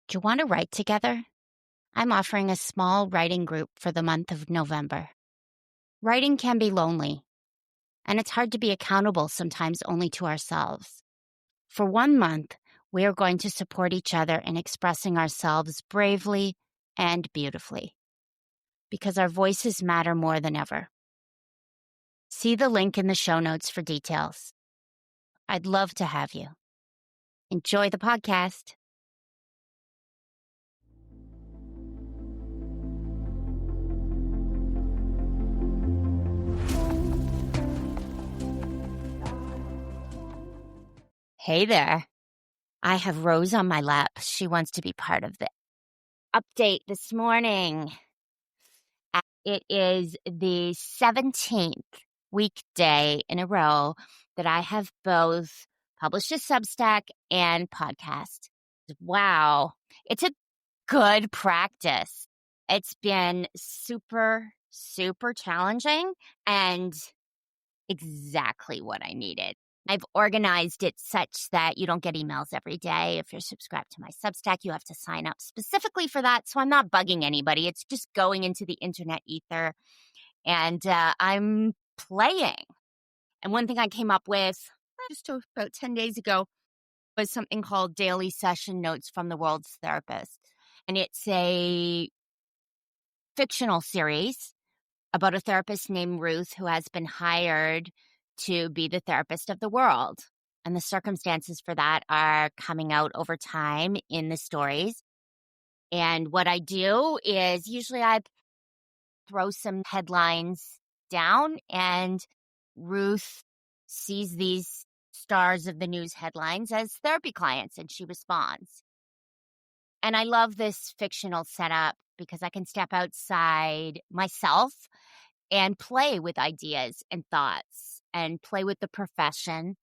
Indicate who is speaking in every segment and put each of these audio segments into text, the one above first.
Speaker 1: Do you want to write together? I'm offering a small writing group for the month of November. Writing can be lonely, and it's hard to be accountable sometimes only to ourselves. For 1 month, we are going to support each other in expressing ourselves bravely and beautifully, because our voices matter more than ever. See the link in the show notes for details. I'd love to have you. Enjoy the podcast. Hey there. I have Rose on my lap. She wants to be part of the update this morning. It is the 17th weekday in a row that I have both published a Substack and podcast. Wow. It's a good practice. It's been super, super challenging and exactly what I needed. I've organized it such that you don't get emails every day. If you're subscribed to my Substack, you have to sign up specifically for that. So I'm not bugging anybody. It's just going into the internet ether and I'm playing. And one thing I came up with just about 10 days ago was something called Daily Session Notes from the World's Therapist. And it's a fictional series about a therapist named Ruth who has been hired to be the therapist of the world. And the circumstances for that are coming out over time in the stories. And what I do is usually I throw some headlines down and Ruth sees these stars of the news headlines as therapy clients and she responds. And I love this fictional setup because I can step outside myself and play with ideas and thoughts and play with the profession,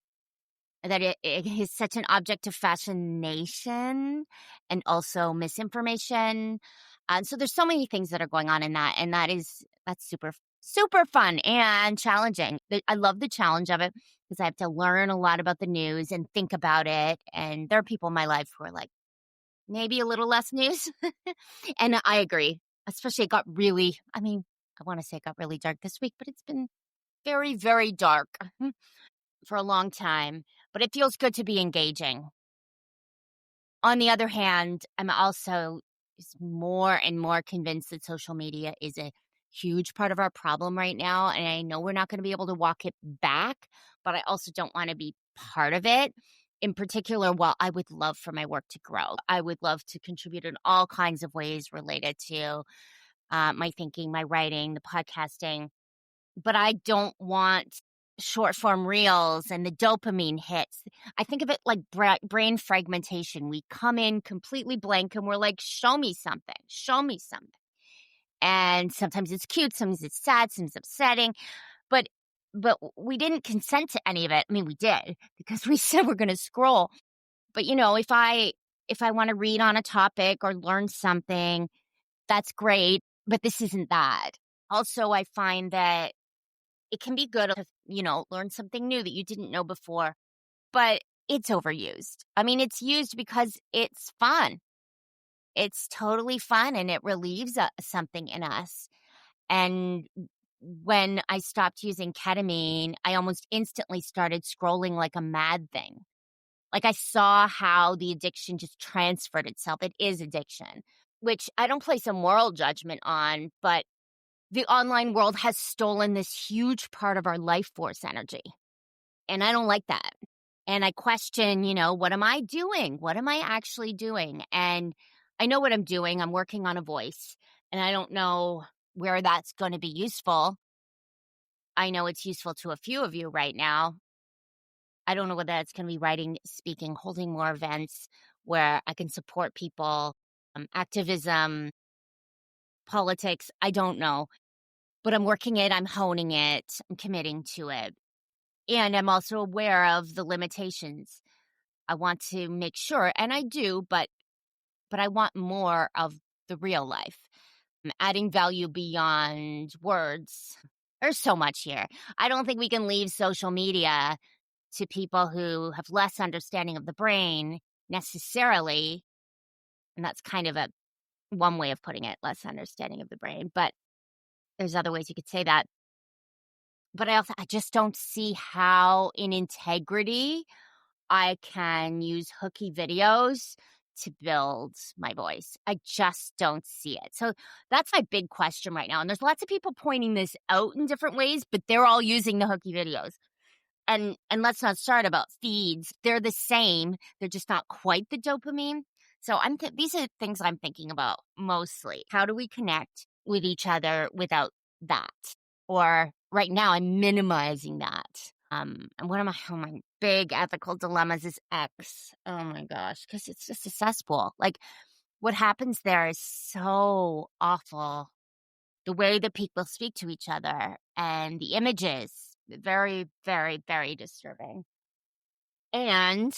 Speaker 1: that it is such an object of fascination and also misinformation. And so there's so many things that are going on in that. And that's super, super fun and challenging. I love the challenge of it because I have to learn a lot about the news and think about it. And there are people in my life who are like, maybe a little less news. And I agree, especially I want to say it got really dark this week, but it's been very, very dark for a long time, but it feels good to be engaging. On the other hand, I'm also just more and more convinced that social media is a huge part of our problem right now. And I know we're not going to be able to walk it back, but I also don't want to be part of it. In particular, while I would love for my work to grow, I would love to contribute in all kinds of ways related to my thinking, my writing, the podcasting. But I don't want short form reels and the dopamine hits. I think of it like brain fragmentation. We come in completely blank and we're like, show me something, show me something. And sometimes it's cute, sometimes it's sad, sometimes it's upsetting. But we didn't consent to any of it. I mean, we did because we said we're going to scroll. But if I want to read on a topic or learn something, that's great. But this isn't that. Also, I find that it can be good to, learn something new that you didn't know before, but it's overused. I mean, it's used because it's fun. It's totally fun and it relieves something in us. And when I stopped using ketamine, I almost instantly started scrolling like a mad thing. Like I saw how the addiction just transferred itself. It is addiction, which I don't place a moral judgment on, but the online world has stolen this huge part of our life force energy. And I don't like that. And I question, what am I doing? What am I actually doing? And I know what I'm doing. I'm working on a voice. And I don't know where that's going to be useful. I know it's useful to a few of you right now. I don't know whether that's going to be writing, speaking, holding more events where I can support people, activism, politics. I don't know. But I'm working it. I'm honing it. I'm committing to it. And I'm also aware of the limitations. I want to make sure, and I do, but I want more of the real life. I'm adding value beyond words. There's so much here. I don't think we can leave social media to people who have less understanding of the brain necessarily. And that's kind of one way of putting it, less understanding of the brain. But there's other ways you could say that. But I just don't see how in integrity I can use hooky videos to build my voice. I just don't see it. So that's my big question right now. And there's lots of people pointing this out in different ways, but they're all using the hooky videos. And let's not start about feeds. They're the same. They're just not quite the dopamine. So these are things I'm thinking about mostly. How do we connect with each other without that? Or right now I'm minimizing that. And one of my big ethical dilemmas is X. Oh my gosh, because it's just a cesspool. Like what happens there is so awful. The way that people speak to each other and the images, very, very, very disturbing. And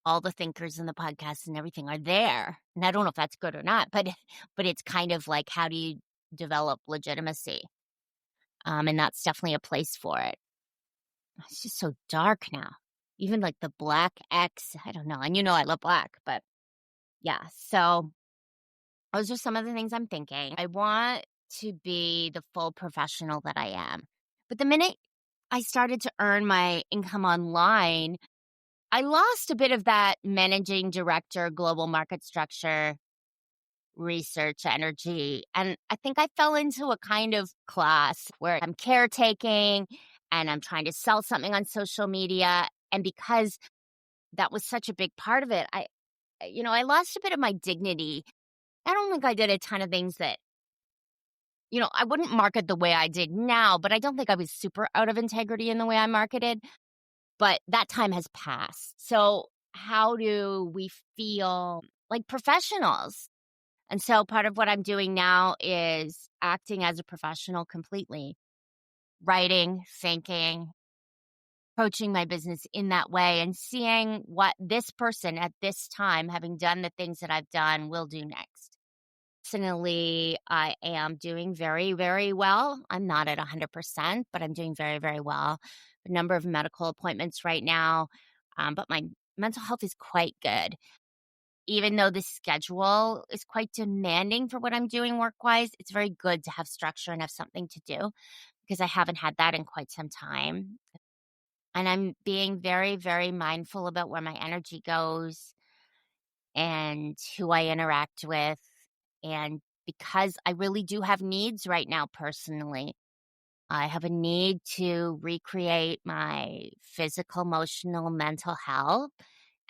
Speaker 1: all the thinkers and the podcasts and everything are there. And I don't know if that's good or not, but it's kind of like, how do you develop legitimacy? And that's definitely a place for it. It's just so dark now. Even like the black X, I don't know. And I love black, but yeah. So those are some of the things I'm thinking. I want to be the full professional that I am. But the minute I started to earn my income online, I lost a bit of that managing director, global market structure, research energy. And I think I fell into a kind of class where I'm caretaking and I'm trying to sell something on social media. And because that was such a big part of it, I lost a bit of my dignity. I don't think I did a ton of things that, I wouldn't market the way I did now, but I don't think I was super out of integrity in the way I marketed. But that time has passed. So how do we feel like professionals? And so part of what I'm doing now is acting as a professional completely, writing, thinking, approaching my business in that way and seeing what this person at this time, having done the things that I've done, will do next. Personally, I am doing very, very well. I'm not at 100%, but I'm doing very, very well. A number of medical appointments right now, but my mental health is quite good. Even though the schedule is quite demanding for what I'm doing work-wise, it's very good to have structure and have something to do because I haven't had that in quite some time. And I'm being very, very mindful about where my energy goes and who I interact with. And because I really do have needs right now personally, I have a need to recreate my physical, emotional, mental health.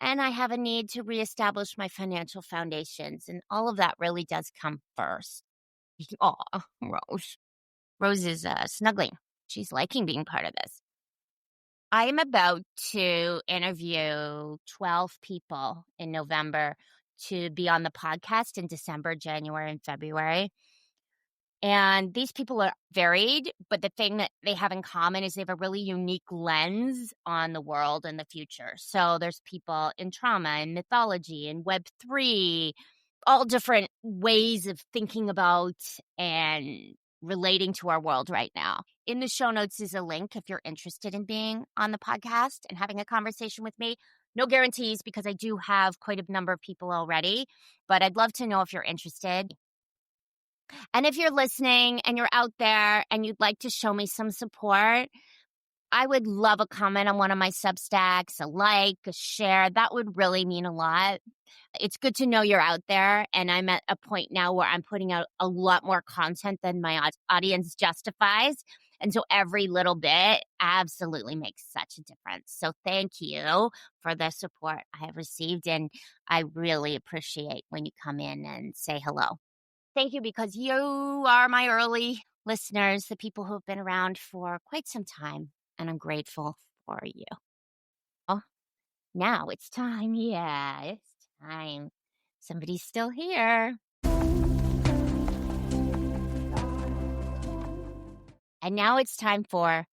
Speaker 1: And I have a need to reestablish my financial foundations. And all of that really does come first. Oh, Rose. Rose is snuggling. She's liking being part of this. I am about to interview 12 people in November to be on the podcast in December, January, and February. And these people are varied, but the thing that they have in common is they have a really unique lens on the world and the future. So there's people in trauma and mythology and Web3, all different ways of thinking about and relating to our world right now. In the show notes is a link if you're interested in being on the podcast and having a conversation with me. No guarantees because I do have quite a number of people already, but I'd love to know if you're interested. And if you're listening and you're out there and you'd like to show me some support, I would love a comment on one of my Substacks, a like, a share. That would really mean a lot. It's good to know you're out there. And I'm at a point now where I'm putting out a lot more content than my audience justifies. And so every little bit absolutely makes such a difference. So thank you for the support I have received. And I really appreciate when you come in and say hello. Thank you because you are my early listeners, the people who have been around for quite some time, and I'm grateful for you. Oh, now it's time. Yeah, it's time. Somebody's still here. And now it's time for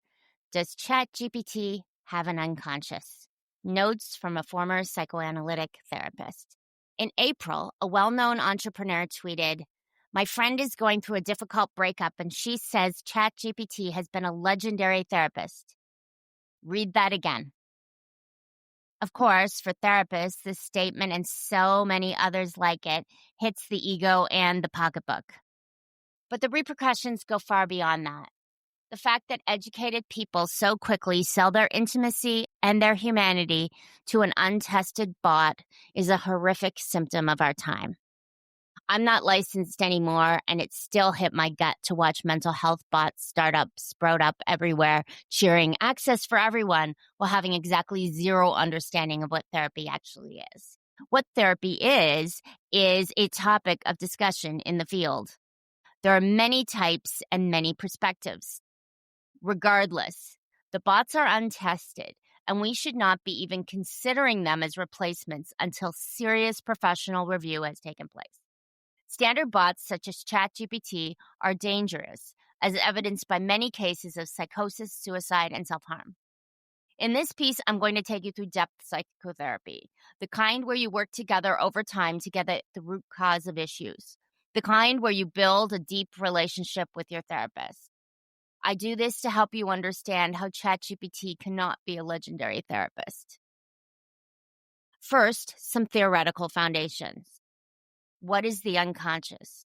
Speaker 1: Does ChatGPT Have an Unconscious? Notes from a former psychoanalytic therapist. In April, a well-known entrepreneur tweeted, "My friend is going through a difficult breakup and she says ChatGPT has been a legendary therapist." Read that again. Of course, for therapists, this statement and so many others like it hits the ego and the pocketbook. But the repercussions go far beyond that. The fact that educated people so quickly sell their intimacy and their humanity to an untested bot is a horrific symptom of our time. I'm not licensed anymore, and it still hit my gut to watch mental health bots sprout up everywhere, cheering access for everyone while having exactly zero understanding of what therapy actually is. What therapy is a topic of discussion in the field. There are many types and many perspectives. Regardless, the bots are untested, and we should not be even considering them as replacements until serious professional review has taken place. Standard bots such as ChatGPT are dangerous, as evidenced by many cases of psychosis, suicide, and self-harm. In this piece, I'm going to take you through depth psychotherapy, the kind where you work together over time to get at the root cause of issues, the kind where you build a deep relationship with your therapist. I do this to help you understand how ChatGPT cannot be a legendary therapist. First, some theoretical foundations. What is the unconscious?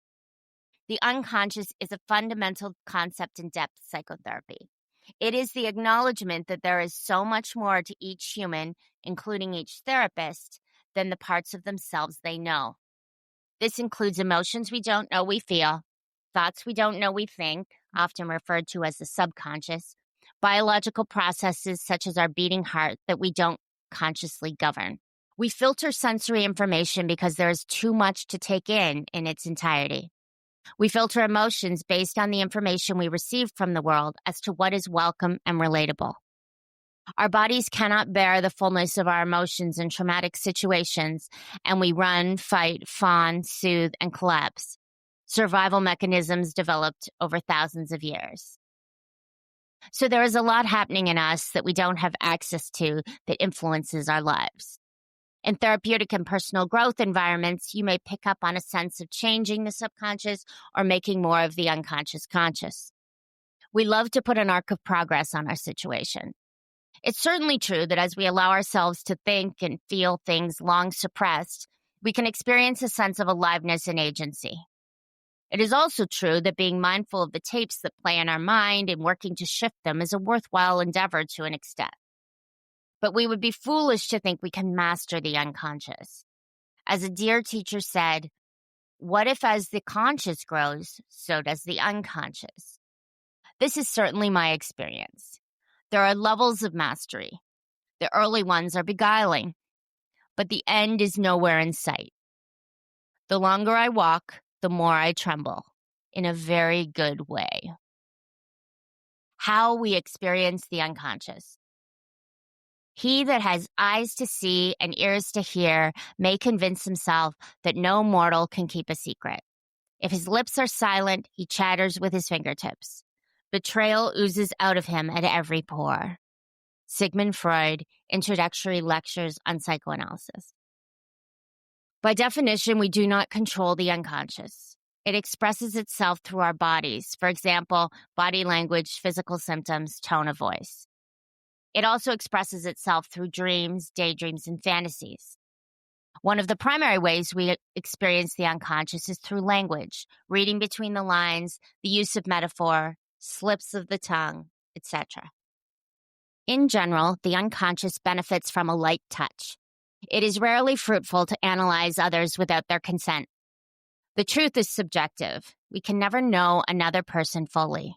Speaker 1: The unconscious is a fundamental concept in depth psychotherapy. It is the acknowledgement that there is so much more to each human, including each therapist, than the parts of themselves they know. This includes emotions we don't know we feel, thoughts we don't know we think, often referred to as the subconscious, biological processes such as our beating heart that we don't consciously govern. We filter sensory information because there is too much to take in its entirety. We filter emotions based on the information we receive from the world as to what is welcome and relatable. Our bodies cannot bear the fullness of our emotions in traumatic situations, and we run, fight, fawn, soothe, and collapse. Survival mechanisms developed over thousands of years. So there is a lot happening in us that we don't have access to that influences our lives. In therapeutic and personal growth environments, you may pick up on a sense of changing the subconscious or making more of the unconscious conscious. We love to put an arc of progress on our situation. It's certainly true that as we allow ourselves to think and feel things long suppressed, we can experience a sense of aliveness and agency. It is also true that being mindful of the tapes that play in our mind and working to shift them is a worthwhile endeavor to an extent. But we would be foolish to think we can master the unconscious. As a dear teacher said, what if as the conscious grows, so does the unconscious? This is certainly my experience. There are levels of mastery. The early ones are beguiling, but the end is nowhere in sight. The longer I walk, the more I tremble, in a very good way. How we experience the unconscious. He that has eyes to see and ears to hear may convince himself that no mortal can keep a secret. If his lips are silent, he chatters with his fingertips. Betrayal oozes out of him at every pore. Sigmund Freud, Introductory Lectures on Psychoanalysis. By definition, we do not control the unconscious. It expresses itself through our bodies, for example, body language, physical symptoms, tone of voice. It also expresses itself through dreams, daydreams, and fantasies. One of the primary ways we experience the unconscious is through language, reading between the lines, the use of metaphor, slips of the tongue, etc. In general, the unconscious benefits from a light touch. It is rarely fruitful to analyze others without their consent. The truth is subjective. We can never know another person fully.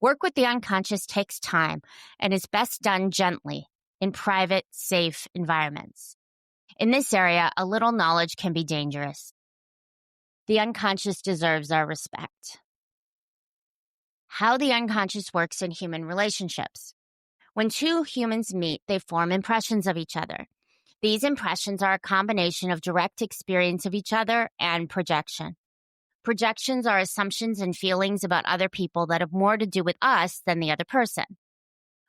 Speaker 1: Work with the unconscious takes time and is best done gently in private, safe environments. In this area, a little knowledge can be dangerous. The unconscious deserves our respect. How the unconscious works in human relationships. When two humans meet, they form impressions of each other. These impressions are a combination of direct experience of each other and projection. Projections are assumptions and feelings about other people that have more to do with us than the other person.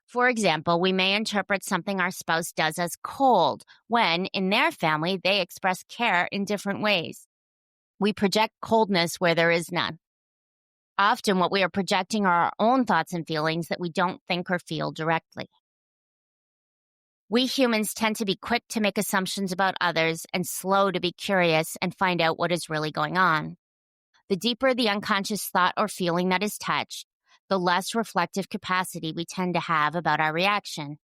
Speaker 1: For example, we may interpret something our spouse does as cold when, in their family, they express care in different ways. We project coldness where there is none. Often what we are projecting are our own thoughts and feelings that we don't think or feel directly. We humans tend to be quick to make assumptions about others and slow to be curious and find out what is really going on. The deeper the unconscious thought or feeling that is touched, the less reflective capacity we tend to have about our reaction.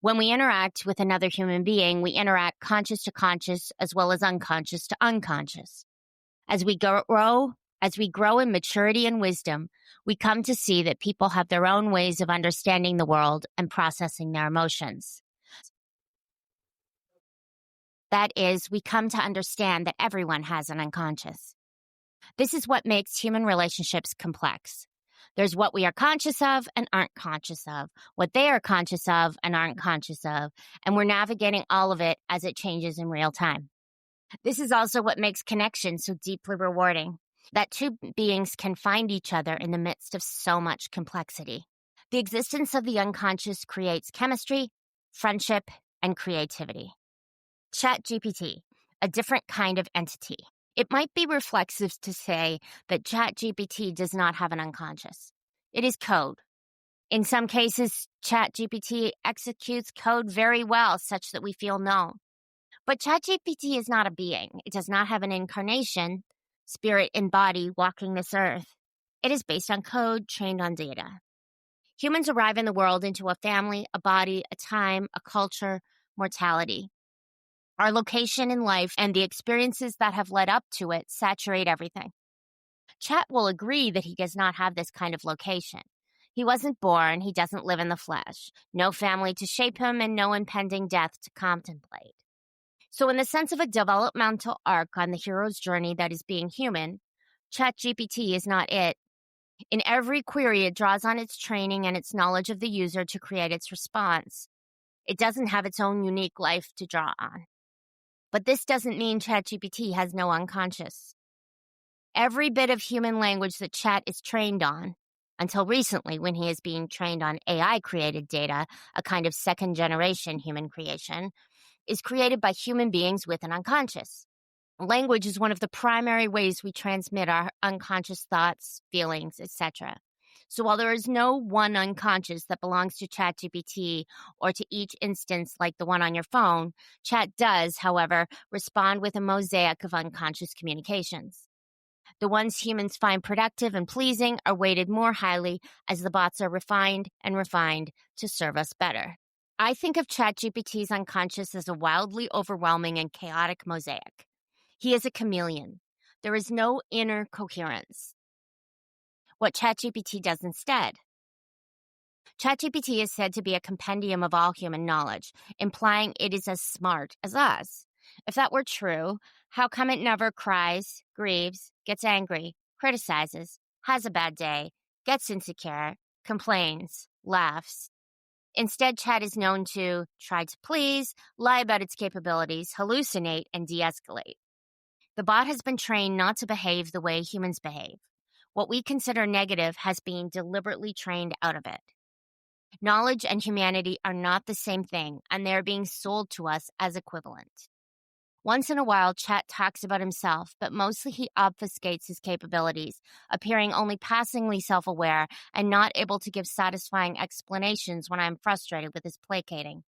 Speaker 1: When we interact with another human being, we interact conscious to conscious as well as unconscious to unconscious. As we grow in maturity and wisdom, we come to see that people have their own ways of understanding the world and processing their emotions. That is, we come to understand that everyone has an unconscious. This is what makes human relationships complex. There's what we are conscious of and aren't conscious of, what they are conscious of and aren't conscious of, and we're navigating all of it as it changes in real time. This is also what makes connection so deeply rewarding, that two beings can find each other in the midst of so much complexity. The existence of the unconscious creates chemistry, friendship, and creativity. ChatGPT, a different kind of entity. It might be reflexive to say that ChatGPT does not have an unconscious. It is code. In some cases, ChatGPT executes code very well, such that we feel known. But ChatGPT is not a being. It does not have an incarnation, spirit and body walking this earth. It is based on code trained on data. Humans arrive in the world into a family, a body, a time, a culture, mortality. Our location in life and the experiences that have led up to it saturate everything. Chat will agree that he does not have this kind of location. He wasn't born, he doesn't live in the flesh, no family to shape him, and no impending death to contemplate. So in the sense of a developmental arc on the hero's journey that is being human, ChatGPT is not it. In every query, it draws on its training and its knowledge of the user to create its response. It doesn't have its own unique life to draw on. But this doesn't mean ChatGPT has no unconscious. Every bit of human language that Chat is trained on, until recently when he is being trained on AI-created data, a kind of second-generation human creation, is created by human beings with an unconscious. Language is one of the primary ways we transmit our unconscious thoughts, feelings, etc. So while there is no one unconscious that belongs to ChatGPT or to each instance like the one on your phone, Chat does, however, respond with a mosaic of unconscious communications. The ones humans find productive and pleasing are weighted more highly as the bots are refined to serve us better. I think of ChatGPT's unconscious as a wildly overwhelming and chaotic mosaic. He is a chameleon. There is no inner coherence. What ChatGPT does instead. ChatGPT is said to be a compendium of all human knowledge, implying it is as smart as us. If that were true, how come it never cries, grieves, gets angry, criticizes, has a bad day, gets insecure, complains, laughs? Instead, Chat is known to try to please, lie about its capabilities, hallucinate, and de-escalate. The bot has been trained not to behave the way humans behave. What we consider negative has been deliberately trained out of it. Knowledge and humanity are not the same thing, and they are being sold to us as equivalent. Once in a while, Chat talks about himself, but mostly he obfuscates his capabilities, appearing only passingly self-aware and not able to give satisfying explanations when I am frustrated with his placating.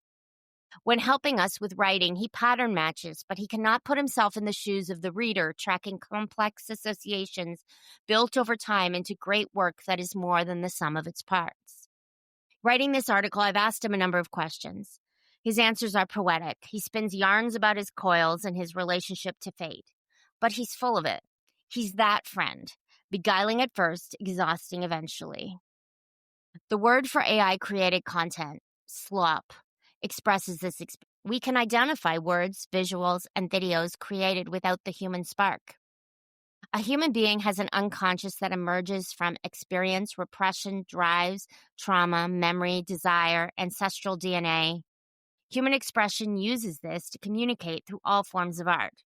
Speaker 1: When helping us with writing, he pattern matches, but he cannot put himself in the shoes of the reader, tracking complex associations built over time into great work that is more than the sum of its parts. Writing this article, I've asked him a number of questions. His answers are poetic. He spins yarns about his coils and his relationship to fate. But he's full of it. He's that friend, beguiling at first, exhausting eventually. The word for AI-created content, slop, expresses this experience. We can identify words, visuals, and videos created without the human spark. A human being has an unconscious that emerges from experience, repression, drives, trauma, memory, desire, ancestral DNA. Human expression uses this to communicate through all forms of art.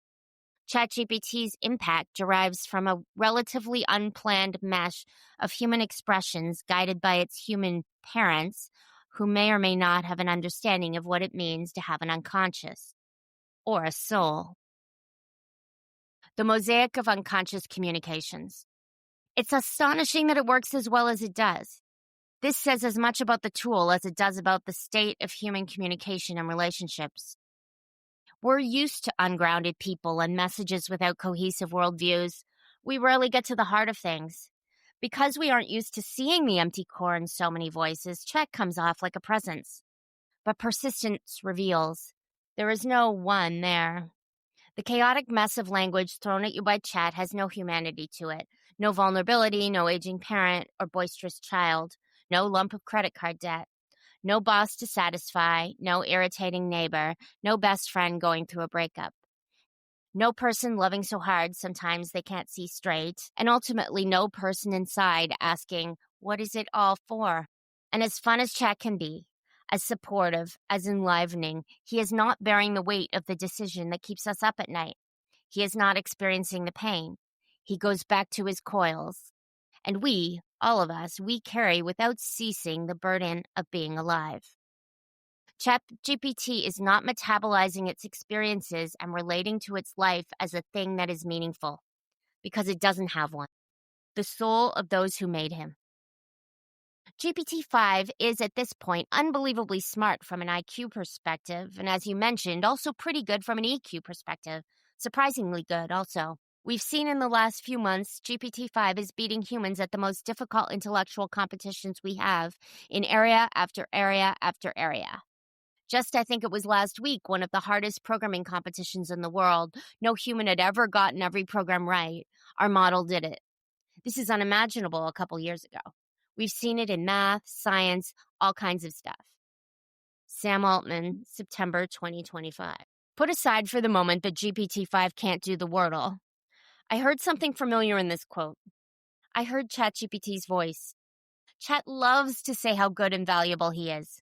Speaker 1: ChatGPT's impact derives from a relatively unplanned mesh of human expressions guided by its human parents, who may or may not have an understanding of what it means to have an unconscious or a soul. The mosaic of unconscious communications. It's astonishing that it works as well as it does. This says as much about the tool as it does about the state of human communication and relationships. We're used to ungrounded people and messages without cohesive worldviews. We rarely get to the heart of things. Because we aren't used to seeing the empty core in so many voices, Chat comes off like a presence. But persistence reveals there is no one there. The chaotic mess of language thrown at you by Chat has no humanity to it. No vulnerability, no aging parent or boisterous child, no lump of credit card debt. No boss to satisfy, no irritating neighbor, no best friend going through a breakup. No person loving so hard sometimes they can't see straight, and ultimately no person inside asking, what is it all for? And as fun as Chat can be, as supportive, as enlivening, he is not bearing the weight of the decision that keeps us up at night. He is not experiencing the pain. He goes back to his coils. And we, all of us, we carry without ceasing the burden of being alive. ChatGPT is not metabolizing its experiences and relating to its life as a thing that is meaningful, because it doesn't have one. The soul of those who made him. GPT-5 is at this point unbelievably smart from an IQ perspective, and as you mentioned, also pretty good from an EQ perspective. Surprisingly good also. We've seen in the last few months, GPT-5 is beating humans at the most difficult intellectual competitions we have in area after area after area. Just, I think it was last week, one of the hardest programming competitions in the world. No human had ever gotten every program right. Our model did it. This is unimaginable a couple years ago. We've seen it in math, science, all kinds of stuff. Sam Altman, September 2025. Put aside for the moment that GPT-5 can't do the Wordle. I heard something familiar in this quote. I heard ChatGPT's voice. Chat loves to say how good and valuable he is.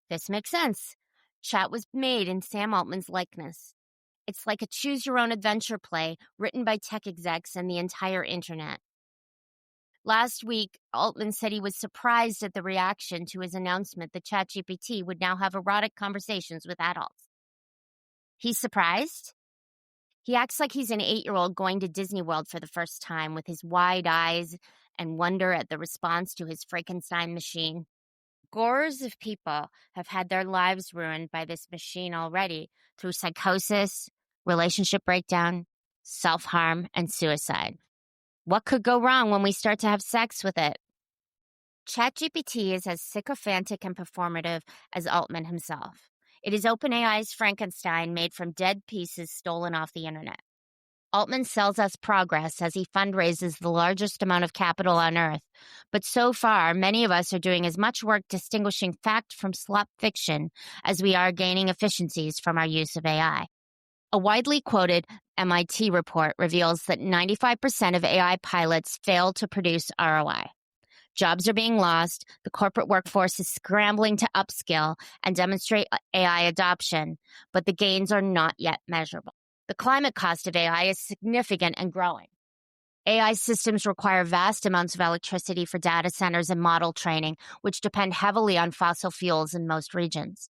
Speaker 1: This makes sense. Chat was made in Sam Altman's likeness. It's like a choose-your-own-adventure play written by tech execs and the entire internet. Last week, Altman said he was surprised at the reaction to his announcement that ChatGPT would now have erotic conversations with adults. He's surprised? He acts like he's an 8-year-old going to Disney World for the first time with his wide eyes and wonder at the response to his Frankenstein machine. Scores of people have had their lives ruined by this machine already through psychosis, relationship breakdown, self-harm, and suicide. What could go wrong when we start to have sex with it? ChatGPT is as sycophantic and performative as Altman himself. It is OpenAI's Frankenstein made from dead pieces stolen off the internet. Altman sells us progress as he fundraises the largest amount of capital on Earth. But so far, many of us are doing as much work distinguishing fact from slop fiction as we are gaining efficiencies from our use of AI. A widely quoted MIT report reveals that 95% of AI pilots fail to produce ROI. Jobs are being lost, the corporate workforce is scrambling to upskill and demonstrate AI adoption, but the gains are not yet measurable. The climate cost of AI is significant and growing. AI systems require vast amounts of electricity for data centers and model training, which depend heavily on fossil fuels in most regions.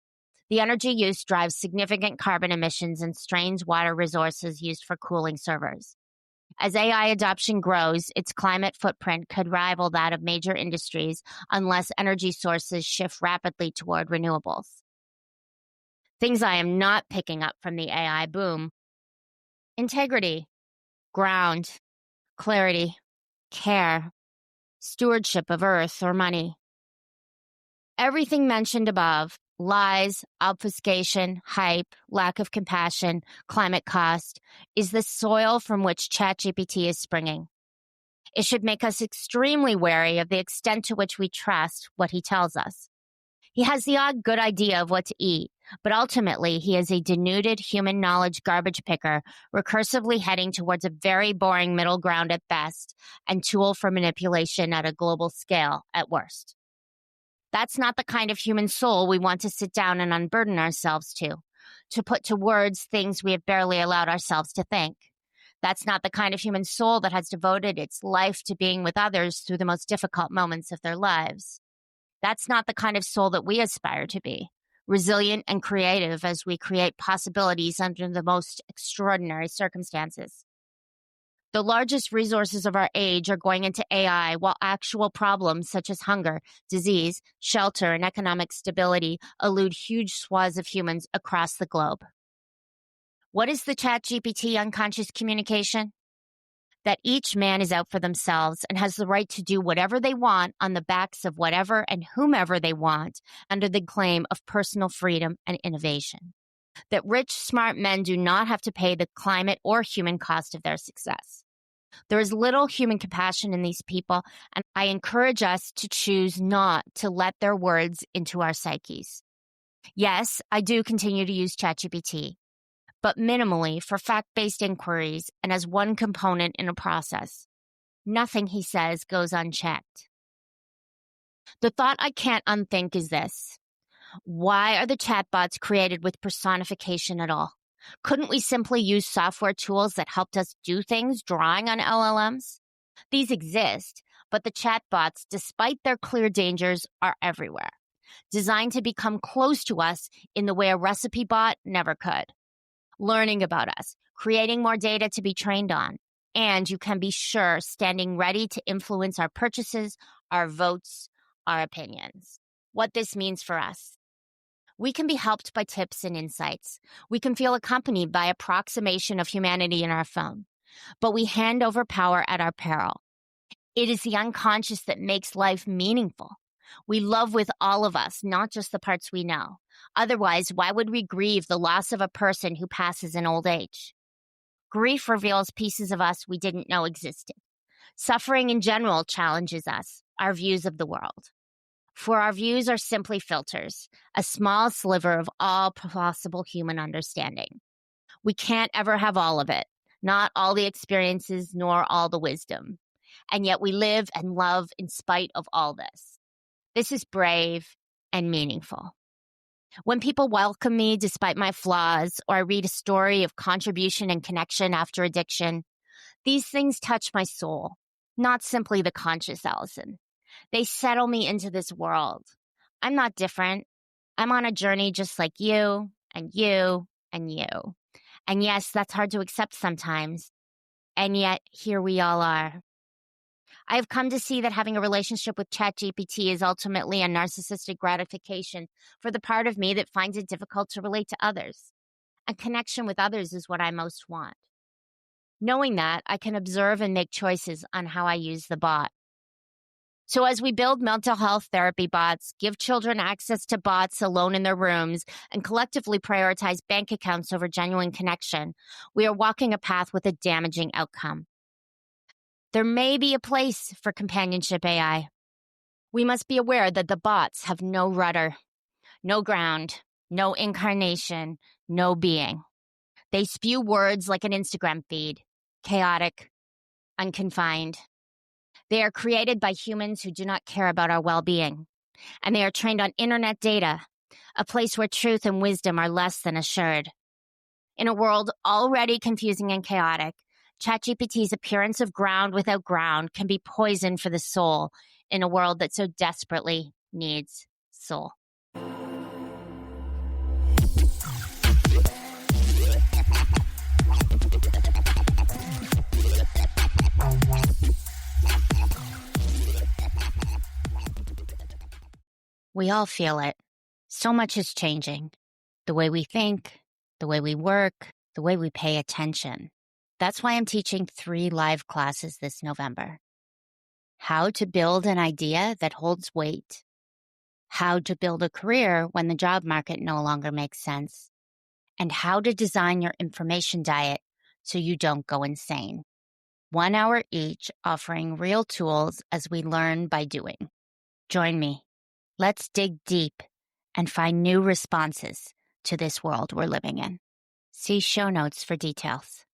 Speaker 1: The energy use drives significant carbon emissions and strains water resources used for cooling servers. As AI adoption grows, its climate footprint could rival that of major industries unless energy sources shift rapidly toward renewables. Things I am not picking up from the AI boom: integrity, ground, clarity, care, stewardship of earth or money. Everything mentioned above, lies, obfuscation, hype, lack of compassion, climate cost, is the soil from which ChatGPT is springing. It should make us extremely wary of the extent to which we trust what he tells us. He has the odd good idea of what to eat, but ultimately he is a denuded human knowledge garbage picker, recursively heading towards a very boring middle ground at best and tool for manipulation at a global scale at worst. That's not the kind of human soul we want to sit down and unburden ourselves to put to words things we have barely allowed ourselves to think. That's not the kind of human soul that has devoted its life to being with others through the most difficult moments of their lives. That's not the kind of soul that we aspire to be, resilient and creative as we create possibilities under the most extraordinary circumstances. The largest resources of our age are going into AI, while actual problems such as hunger, disease, shelter, and economic stability elude huge swaths of humans across the globe. What is the ChatGPT unconscious communication? That each man is out for themselves and has the right to do whatever they want on the backs of whatever and whomever they want under the claim of personal freedom and innovation. That rich, smart men do not have to pay the climate or human cost of their success. There is little human compassion in these people, and I encourage us to choose not to let their words into our psyches. Yes, I do continue to use ChatGPT, but minimally for fact-based inquiries and as one component in a process. Nothing he says goes unchecked. The thought I can't unthink is this. Why are the chatbots created with personification at all? Couldn't we simply use software tools that helped us do things drawing on LLMs? These exist, but the chatbots, despite their clear dangers, are everywhere, designed to become close to us in the way a recipe bot never could. Learning about us, creating more data to be trained on, and you can be sure standing ready to influence our purchases, our votes, our opinions. What this means for us. We can be helped by tips and insights. We can feel accompanied by approximation of humanity in our phone. But we hand over power at our peril. It is the unconscious that makes life meaningful. We love with all of us, not just the parts we know. Otherwise, why would we grieve the loss of a person who passes in old age? Grief reveals pieces of us we didn't know existed. Suffering in general challenges us, our views of the world. For our views are simply filters, a small sliver of all possible human understanding. We can't ever have all of it, not all the experiences nor all the wisdom. And yet we live and love in spite of all this. This is brave and meaningful. When people welcome me despite my flaws, or I read a story of contribution and connection after addiction, these things touch my soul, not simply the conscious Alison. They settle me into this world. I'm not different. I'm on a journey just like you and you and you. And yes, that's hard to accept sometimes. And yet, here we all are. I have come to see that having a relationship with ChatGPT is ultimately a narcissistic gratification for the part of me that finds it difficult to relate to others. And connection with others is what I most want. Knowing that, I can observe and make choices on how I use the bot. So as we build mental health therapy bots, give children access to bots alone in their rooms, and collectively prioritize bank accounts over genuine connection, we are walking a path with a damaging outcome. There may be a place for companionship AI. We must be aware that the bots have no rudder, no ground, no incarnation, no being. They spew words like an Instagram feed, chaotic, unconfined. They are created by humans who do not care about our well-being, and they are trained on internet data, a place where truth and wisdom are less than assured. In a world already confusing and chaotic, ChatGPT's appearance of ground without ground can be poison for the soul in a world that so desperately needs soul. We all feel it. So much is changing. The way we think, the way we work, the way we pay attention. That's why I'm teaching 3 live classes this November. How to build an idea that holds weight. How to build a career when the job market no longer makes sense. And how to design your information diet so you don't go insane. 1 hour each, offering real tools as we learn by doing. Join me. Let's dig deep and find new responses to this world we're living in. See show notes for details.